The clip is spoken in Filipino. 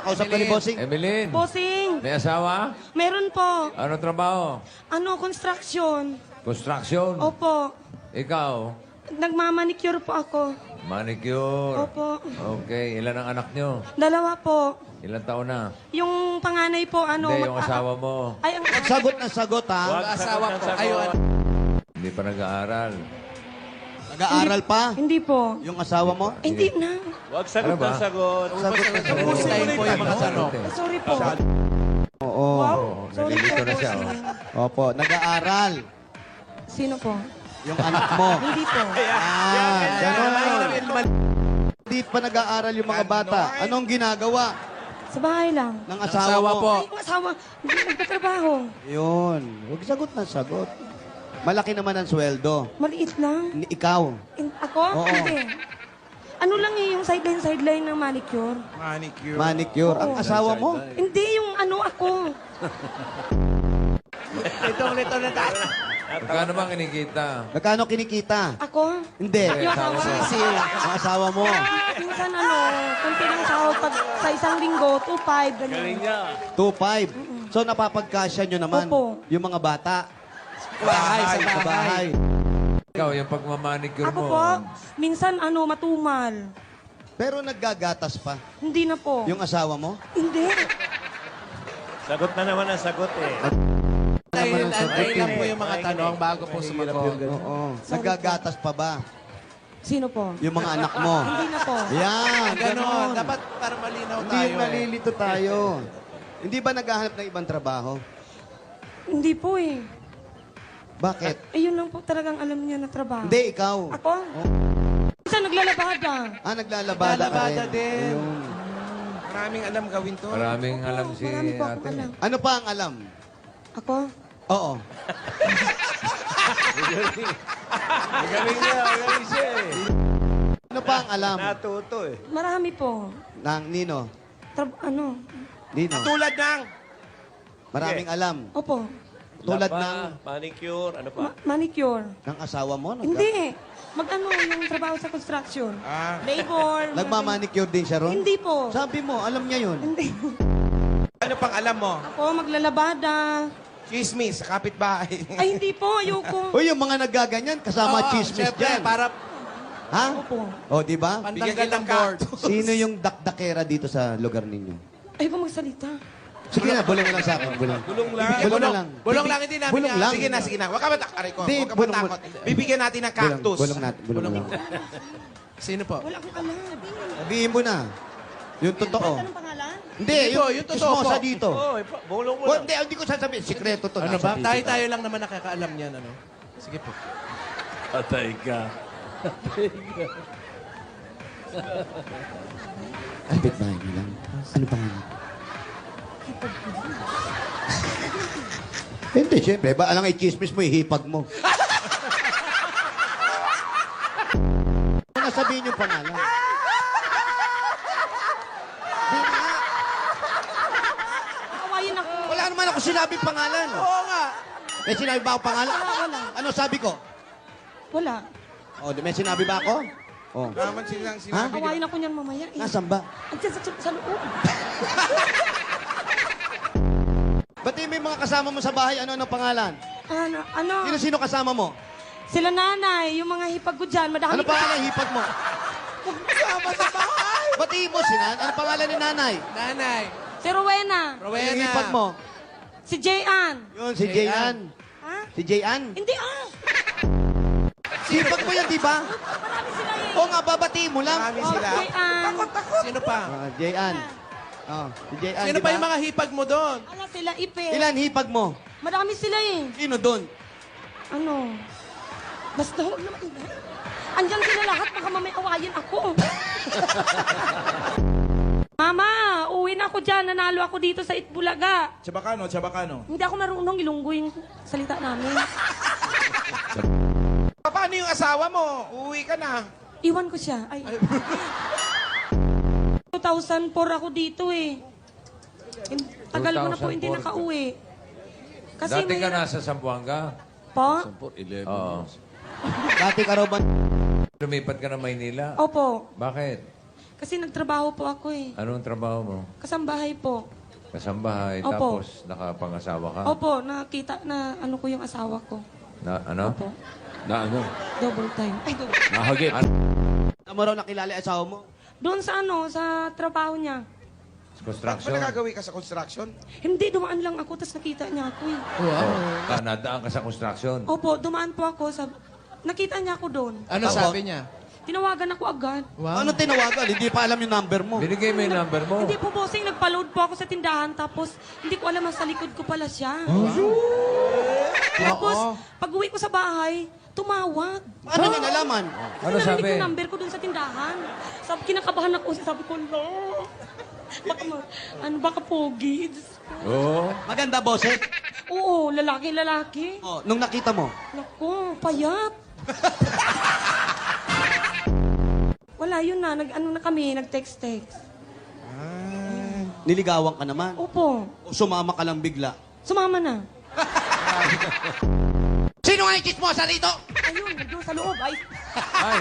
Kausap ka ni Bossing. Emeline, Bossing, may asawa? meron po. Ano trabaho? Construction. Construction? Opo. Ikaw? Nagmamanicure po ako. Manicure? Opo. Okay, ilan ang anak nyo? 2 po. Ilan taon na? Yung panganay po, Hindi, yung asawa mo. Ay, ang Sagot na sagot, ha? Asawa ko. Ayun. Hindi pa nag-aaral. Nag-aaral pa? Hindi po. Yung asawa mo? Hindi na. Huwag sagot Ano ba? na sagot. Ubusin po yung mga tanong. Sorry po. Oo. Wow. Sorry po, nalilito na siya, Bossing. Opo, nag-aaral. Sino po? Yung anak mo. Hindi po. Ganon. Hindi pa nag-aaral yung mga bata. Anong ginagawa Sa bahay lang. ng asawa mo? Ay, yung asawa, hindi nagtatrabaho. Yun. Huwag sagot na sagot. Malaki naman ang sweldo. Maliit lang. Ikaw. Ako? Oo. Hindi. Ano lang yung sideline ng manicure. Manicure. Ang Oo. asawa mo? Hindi yung ako. Ito na tayo. Magkano bang kinikita? Magkano kinikita? Ako? Hindi. Yung asawa. Ang asawa mo. Minsan kunti lang sahod pag sa isang linggo, 2.5, ganyan. Galing niya. 2.5. So napapagkasya nyo naman Opo. yung mga bata Bahay, sa sa bahay. Ikaw, yung pagmamanicure Ako mo. po, minsan matumal. Pero naggagatas pa. Hindi na po. Yung asawa mo? Hindi. Sagot na naman ang sagot eh. Tayo sagutin. lang po yung mga tanong bago po sumagot. Oo. Naggagatas pa ba? Sino po? Yung mga anak mo? Hindi na po. Yan, Ganon. ganon. Dapat para malinaw Hindi tayo. yung nalilito tayo. Hindi ba naghahanap ng ibang trabaho? Hindi po eh. Bakit? Ayun lang po talagang alam niya na trabaho. Hindi, ikaw. Ako? Minsan naglalabada. Naglalabada ka Naglalabada rin. din. Ayun. Maraming alam gawin to. Maraming alam si Marami po akong ate. alam. Ano pa ang alam? Ako? Oo. Magaling niya, magaling siya eh. Ano pa ang alam? Natuto eh. Marami po. Ng Nino? Nino? Tulad ng... Maraming alam. Opo. Tulad Lapa, ng manicure, ano pa? Manicure. ng asawa mo? Hindi. Yung trabaho sa construction. Labor. Nagmamanicure din siya ron? Hindi po. Sabi mo, alam niya yun. Hindi. Ano pang alam mo? Ako maglalabada. Chismis, sa kapitbahay. Ay, hindi po. Ayoko. Uy, yung mga naggaganyan, kasama Oo, chismis syempre, dyan. para Ha? Opo. O, di ba? pantanggal ng board. Sino yung dakdakera dito sa lugar ninyo? Ayoko magsalita. Sige na, bulong mo lang sa akin. Bulong. Bulong lang. Bulong na lang. Bulong lang hindi namin Bulong yan. lang. Sige na. Huwag ka matakari ko. Hindi, Huwag ka bulong mo. matakot. Bibigyan natin ng cactus. Bulong natin. Bulong mo lang. Sino po? Wala akong alam. Sabihin mo na. Yung totoo. Anong pangalan? Hindi, Hindi po, yung totoo chismosa po. dito. Oh, bulong mo Oh, lang. hindi ko sasabihin. Sikreto to. Ano nasa ba? video. Tayo lang naman nakakaalam niyan. Ano? Sige po. Patay ka. Kapit bahay niyo lang. Ano pa nga? Hindi, siyempre. Ba, alang i-chismis mo, ihipag mo. Ano sabihin yung pangalan? Di nga. Awayin ako. Wala naman ako sinabing pangalan. Oo nga. May sinabi ba ako pangalan? Wala. Ano sabi ko? Wala. Oh, may sinabi ba ako? Oh. Naman silang Ha? sinabi. Awayin ako niyan mamaya. Nasaan ba? Andiyan sa loob. Ba't may mga kasama mo sa bahay? Ano ang pangalan? Ano? Sino kasama mo? Sila nanay, yung mga hipag ko dyan, madami Ano pangalan ng hipag mo? Kasama sa bahay. Batiin mo si Nan. Ano pangalan ni nanay? Nanay. Si Rowena. Rowena. Yung hipag mo? Si Jayan. Yun, si Jayan. Ha? Si Jayan? Hindi Hipag mo yan, di ba? Marami sila eh. Oo nga, babatiin mo lang. Marami sila. Jayan. Sino pa? Jayan. Oh, si Jayan, Sino di pa ba? yung mga hipag mo doon? Ano sila, Ipe. Ilan hipag mo? Madami sila eh. Sino doon? Ano? Basta huwag naman. Andyan sila lahat, baka mamay awayin ako. Mama, uwi na ako dyan. Nanalo ako dito sa Itbulaga. Chabacano. Hindi ako marunong ilunggo yung salita namin. Paano yung asawa mo? Uuwi ka na. Iwan ko siya. Ay. 2004 ako dito eh. Tagal ko na po hindi 2004. nakauwi. Kasi Dati ka mahirap- nasa Zamboanga. Po? Oo. Dati ka raw ba? Lumipat ka na Maynila. Opo. Bakit? Kasi nagtrabaho po ako eh. Anong trabaho mo? Kasambahay po. Kasambahay, Opo. tapos nakapangasawa ka? Opo, nakita na ano ko yung asawa ko. Na, ano? Opo. Na ano? Double time. Ay, double. Nahagip. Saan mo raw nakilala yung asawa mo? Doon sa ano, sa trabaho niya. Ba't Construction? nagagawin ka sa construction? Hindi, dumaan lang ako, tapos nakita niya ako eh. Oh, nadaan ka sa construction? Opo, dumaan po ako sa... Nakita niya ako doon. Ano sabi niya? Tinawagan ako agad. Wow. Ano tinawagan? Hindi pa alam yung number mo. Binigay mo yung number mo? Hindi po, bossing, nagpa-load po ako sa tindahan, tapos hindi ko alam, sa likod ko pala siya. Tapos, pag uwi ko sa bahay, tumawag. Paano niya nalaman? Ano Narinig sabi? yung number ko dun sa tindahan. Sabi, kinakabahan ako. Sabi ko, no. Baka pogi. Diyos ko. Oo. Maganda, bossing. Oo, lalaki. Oh, nung nakita mo, Naku, payat. Wala, yun na. Ano na kami, nag-text-text. niligawan ka naman. Opo, O sumama ka lang bigla. sumama na. Sino nga yung chismosa rito? Ayun, doon sa loob. Ay, Ay,